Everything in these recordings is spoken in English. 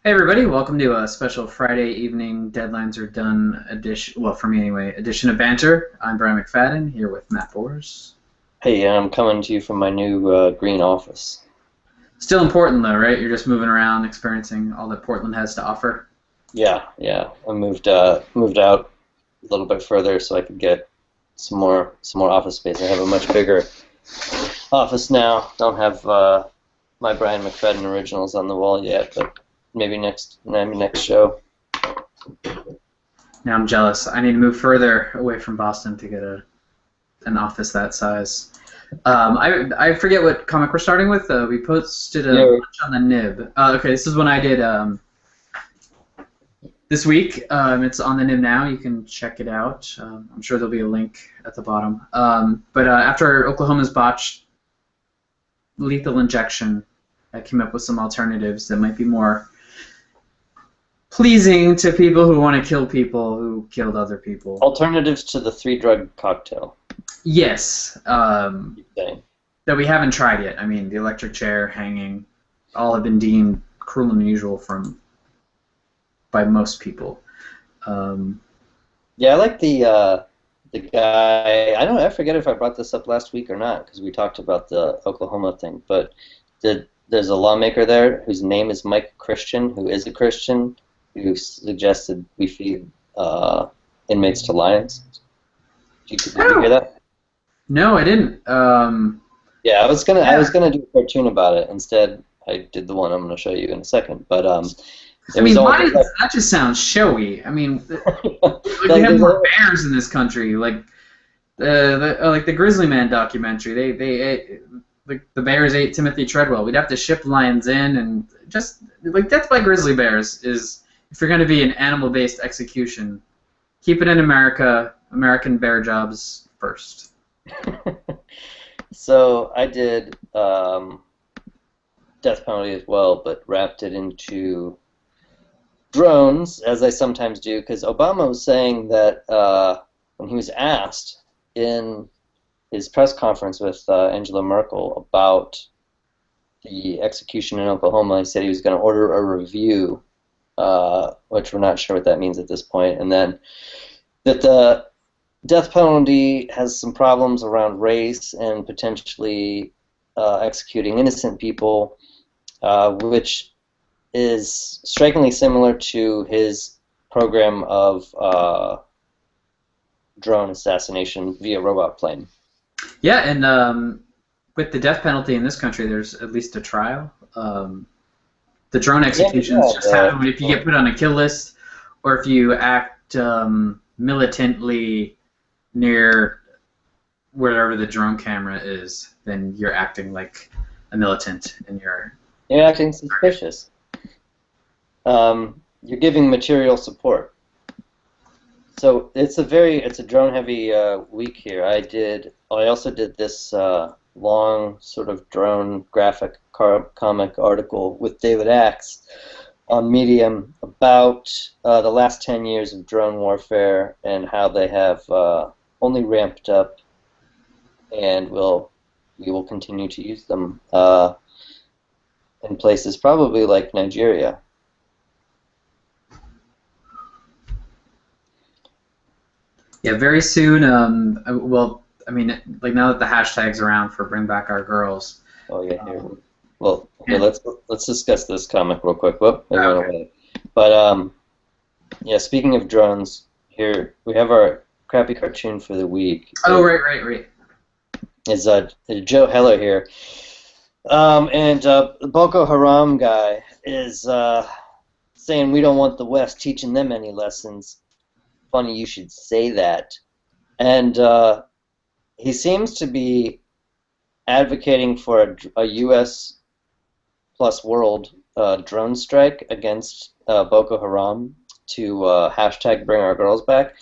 Hey everybody, welcome to a special Friday evening deadlines are done edition, well for me anyway, edition of Banter. I'm Brian McFadden here with Matt Bors. Hey, I'm coming to you from my new green office. Still important though, right? You're just moving around, experiencing all that Portland has to offer. Yeah. I moved out a little bit further so I could get some more office space. I have a much bigger office now. Don't have my Brian McFadden originals on the wall yet, but maybe next show. Now I'm jealous. I need to move further away from Boston to get an office that size. I forget what comic we're starting with. We posted a Yeah. bunch on the Nib. Okay, this is one I did this week. It's on the Nib now. You can check it out. I'm sure there'll be a link at the bottom. But after Oklahoma's botched lethal injection, I came up with some alternatives that might be more pleasing to people who want to kill people who killed other people. Alternatives to the three-drug cocktail. Yes, Thing. that we haven't tried yet. I mean, the electric chair, hanging, all have been deemed cruel and unusual by most people. Yeah, I like the guy. I forget if I brought this up last week or not because we talked about the Oklahoma thing. But there's a lawmaker there whose name is Mike Christian, who is a Christian, who suggested we feed inmates to lions. Did you hear that? No, I didn't. Yeah, I Yeah. was gonna do a cartoon about it. Instead, I did the one I'm gonna show you in a second. But I it was mean, only like, that just sounds showy. I mean, like we like have there's more bears in this country. Like like the Grizzly Man documentary. They ate, like the bears ate Timothy Treadwell. We'd have to ship lions in, and just like death by grizzly bears is, if you're going to be an animal-based execution, keep it in America. American bear jobs first. so I did death penalty as well, but wrapped it into drones, as I sometimes do, because Obama was saying that when he was asked in his press conference with Angela Merkel about the execution in Oklahoma, he said he was going to order a review, which we're not sure what that means at this point, and then that the death penalty has some problems around race and potentially executing innocent people, which is strikingly similar to his program of drone assassination via robot plane. Yeah, and with the death penalty in this country, there's at least a trial. The drone executions just happen if you get put on a kill list, or if you act militantly near wherever the drone camera is, then you're acting like a militant, and You're acting suspicious. You're giving material support. So it's a drone heavy week here. I also did this long sort of drone graphic comic article with David Axe on Medium about the last 10 years of drone warfare and how they have only ramped up, and we will continue to use them in places probably like Nigeria. yeah, very soon. Well, I mean, like now that the hashtag's around for Bring Back Our Girls. Oh yeah, here. Um, Well, here, yeah. let's discuss this comic real quick. Whoop, it went Okay. away. But yeah. Speaking of drones, here we have our crappy cartoon for the week. Oh, right. Is Joe Heller here, and the Boko Haram guy is saying we don't want the West teaching them any lessons. Funny you should say that, and he seems to be advocating for a U.S. plus world drone strike against Boko Haram to hashtag bring our girls back.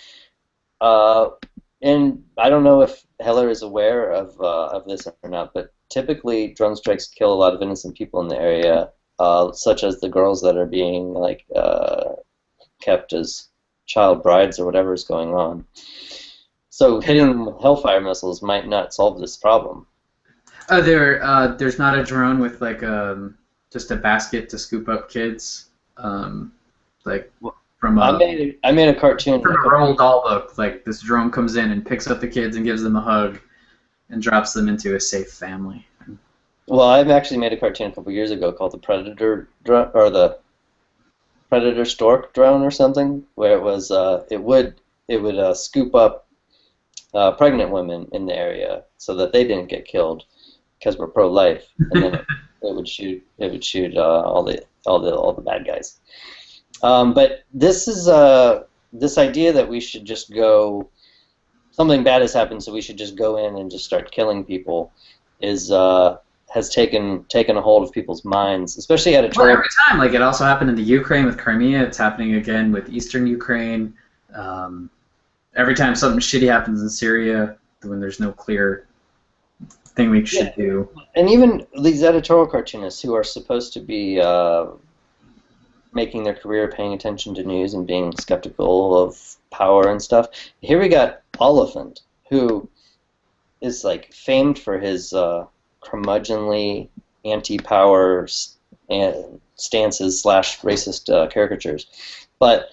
And I don't know if Heller is aware of this or not, but typically drone strikes kill a lot of innocent people in the area, such as the girls that are being kept as child brides or whatever is going on. So hitting them with Hellfire missiles might not solve this problem. There's not a drone with like just a basket to scoop up kids. like from I made a cartoon from a Roald Dahl book. Like this drone comes in and picks up the kids and gives them a hug and drops them into a safe family. Well, I've actually made a cartoon a couple years ago called the Predator drone, or the Predator Stork drone or something, where it was it would scoop up pregnant women in the area so that they didn't get killed because we're pro-life, and then it would shoot all the bad guys. But this is this idea that we should just go, something bad has happened, so we should just go in and just start killing people, has taken a hold of people's minds, especially at a time. Well, every time, like it also happened in the Ukraine with Crimea. It's happening again with Eastern Ukraine. Every time something shitty happens in Syria, when there's no clear thing we should do. And even these editorial cartoonists who are supposed to be making their career paying attention to news and being skeptical of power and stuff. Here we got Oliphant, who is like famed for his curmudgeonly anti-power stances / racist caricatures. But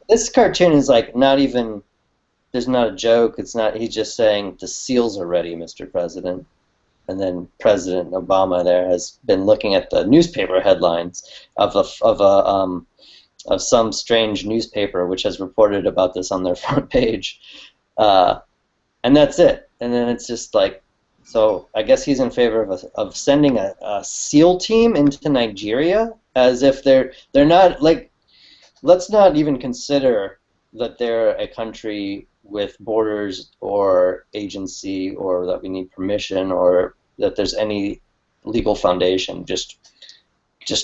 this cartoon is like not even, there's not a joke, it's not, he's just saying the seals are ready, Mr. President. And then President Obama there has been looking at the newspaper headlines of some strange newspaper which has reported about this on their front page, and that's it. And then it's just like, so I guess he's in favor of sending a SEAL team into Nigeria, as if they're not, like, let's not even consider that they're a country with borders or agency, or that we need permission, or that there's any legal foundation. Just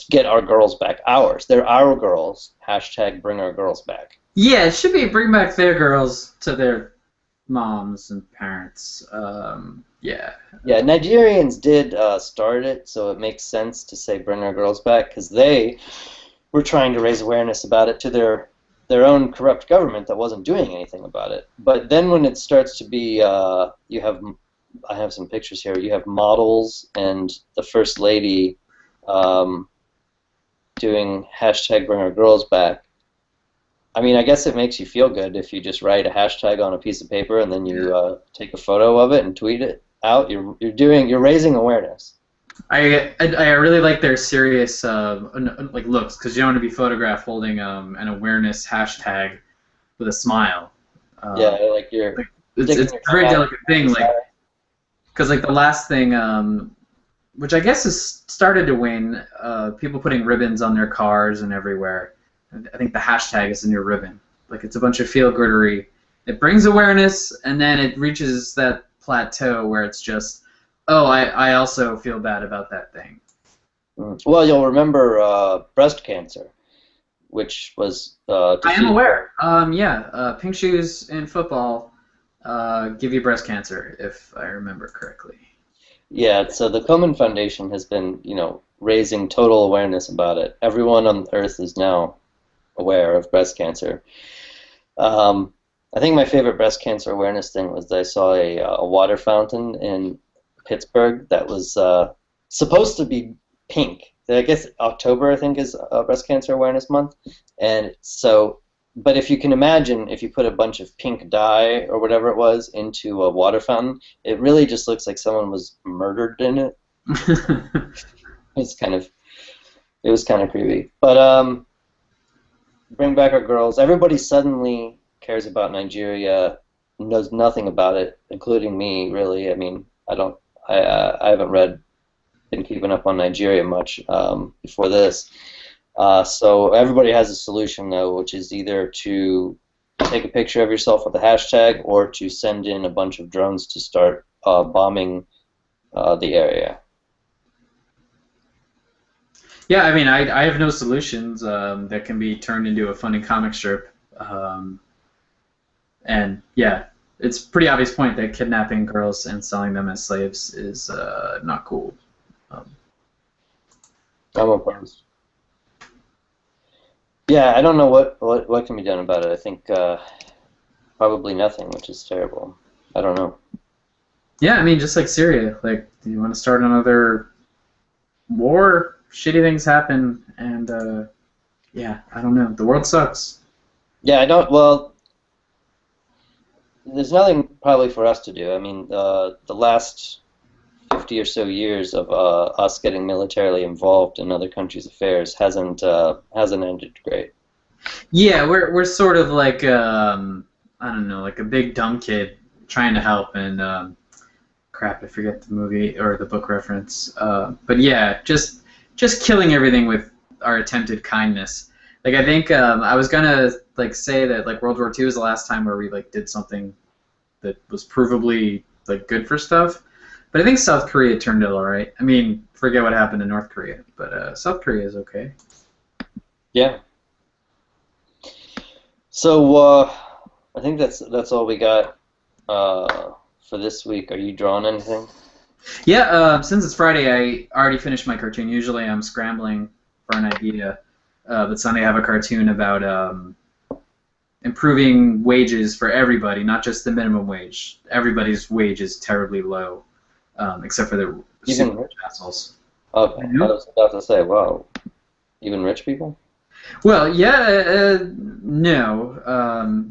get our girls back. Ours. They're our girls. # bring our girls back. Yeah, it should be bring back their girls to their moms and parents. Yeah. Yeah, Nigerians did start it, so it makes sense to say bring our girls back, because they were trying to raise awareness about it to their own corrupt government that wasn't doing anything about it. But then when it starts to be, I have some pictures here. You have models and the First Lady doing # bring our girls back. I mean, I guess it makes you feel good if you just write a hashtag on a piece of paper and then you take a photo of it and tweet it out. You're raising awareness. I really like their serious like looks, because you don't want to be photographed holding an awareness hashtag with a smile. Yeah, like you're. It's a very delicate thing, like, because like the last thing, which I guess has started to wane, people putting ribbons on their cars and everywhere. I think the hashtag is the new ribbon. Like, it's a bunch of feel-goodery. It brings awareness, and then it reaches that plateau where it's just, oh, I also feel bad about that thing. Well, you'll remember breast cancer, which was I am aware. Pink shoes in football give you breast cancer, if I remember correctly. Yeah, so the Komen Foundation has been, raising total awareness about it. Everyone on Earth is now aware of breast cancer. I think my favorite breast cancer awareness thing was that I saw a water fountain in Pittsburgh that was supposed to be pink. I guess October, I think, is Breast Cancer Awareness Month. And so, but if you can imagine, if you put a bunch of pink dye or whatever it was into a water fountain, it really just looks like someone was murdered in it. It was kind of creepy. But bring back our girls. Everybody suddenly cares about Nigeria, knows nothing about it, including me, really. I mean, I haven't been keeping up on Nigeria much before this. So everybody has a solution, though, which is either to take a picture of yourself with a hashtag or to send in a bunch of drones to start bombing the area. Yeah, I mean, I have no solutions that can be turned into a funny comic strip. And yeah, it's a pretty obvious point that kidnapping girls and selling them as slaves is not cool. I'm opposed. Yeah, I don't know what can be done about it. I think probably nothing, which is terrible. I don't know. Yeah, I mean, just like Syria. Like, do you want to start another war? Shitty things happen, and Yeah, I don't know. The world sucks. Yeah, I don't. Well, there's nothing probably for us to do. I mean, the last 50 or so years of us getting militarily involved in other countries' affairs hasn't ended great. Yeah, we're sort of like I don't know, like a big dumb kid trying to help, and crap, I forget the movie or the book reference. But yeah, just killing everything with our attempted kindness. Like I think I was gonna like say that like World War II was the last time where we like did something that was provably like good for stuff. But I think South Korea turned out all right. I mean, forget what happened in North Korea, but South Korea is okay. Yeah. So I think that's all we got for this week. Are you drawing anything? Yeah, since it's Friday, I already finished my cartoon. Usually I'm scrambling for an idea, but Sunday I have a cartoon about improving wages for everybody, not just the minimum wage. Everybody's wage is terribly low, except for the Even super rich? assholes. Okay, I was about to say, wow, even rich people? Well, yeah, no.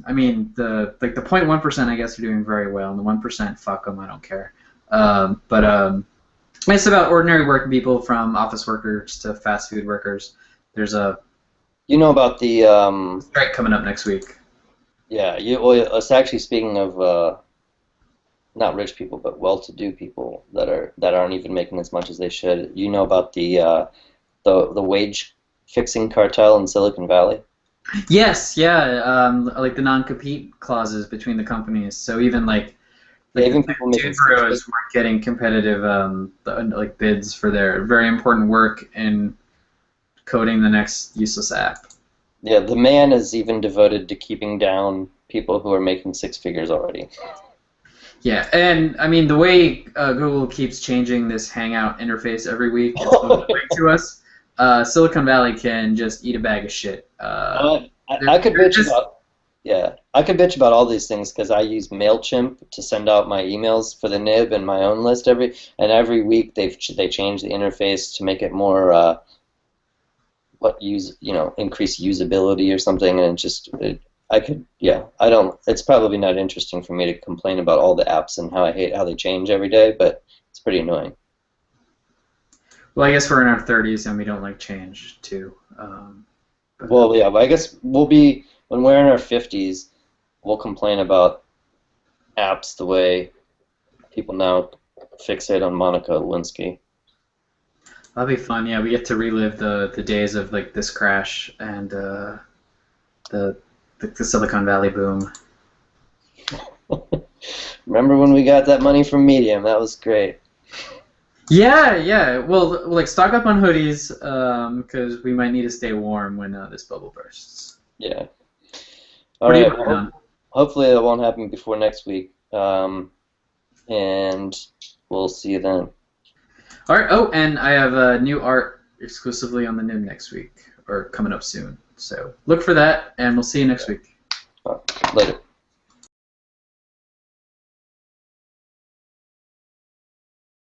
I mean, the 0.1%, I guess, are doing very well, and the 1%, fuck them, I don't care. But it's about ordinary working people, from office workers to fast food workers. There's a You know about the strike coming up next week. yeah, well, it's actually speaking of not rich people, but well-to-do people that aren't even making as much as they should. You know about the wage fixing cartel in Silicon Valley? Yes, yeah, like the non-compete clauses between the companies. So even Yeah, like the even people making cartoon six bureaus figures. weren't getting competitive like bids for their very important work in coding the next useless app. Yeah, the man is even devoted to keeping down people who are making six figures already. Yeah, and I mean the way Google keeps changing this Hangout interface every week and so annoying to us, Silicon Valley can just eat a bag of shit. I could They're bitch just about yeah, I could bitch about all these things because I use Mailchimp to send out my emails for the nib and my own list every week they change the interface to make it more increase usability or something, and I could, yeah, I don't, it's probably not interesting for me to complain about all the apps and how I hate how they change every day, but it's pretty annoying. well, I guess we're in our 30s and we don't like change too. Well, yeah, but I guess when we're in our 50s, we'll complain about apps the way people now fixate on Monica Lewinsky. That'll be fun. Yeah, we get to relive the days of like this crash and the the Silicon Valley boom. Remember when we got that money from Medium? That was great. Yeah, yeah. Well, like stock up on hoodies because we might need to stay warm when this bubble bursts. Yeah. All What are you right. working on? Hopefully that won't happen before next week. And we'll see you then. All right. Oh, and I have new art exclusively on the NIM next week, or coming up soon. So look for that, and we'll see you next week. Later.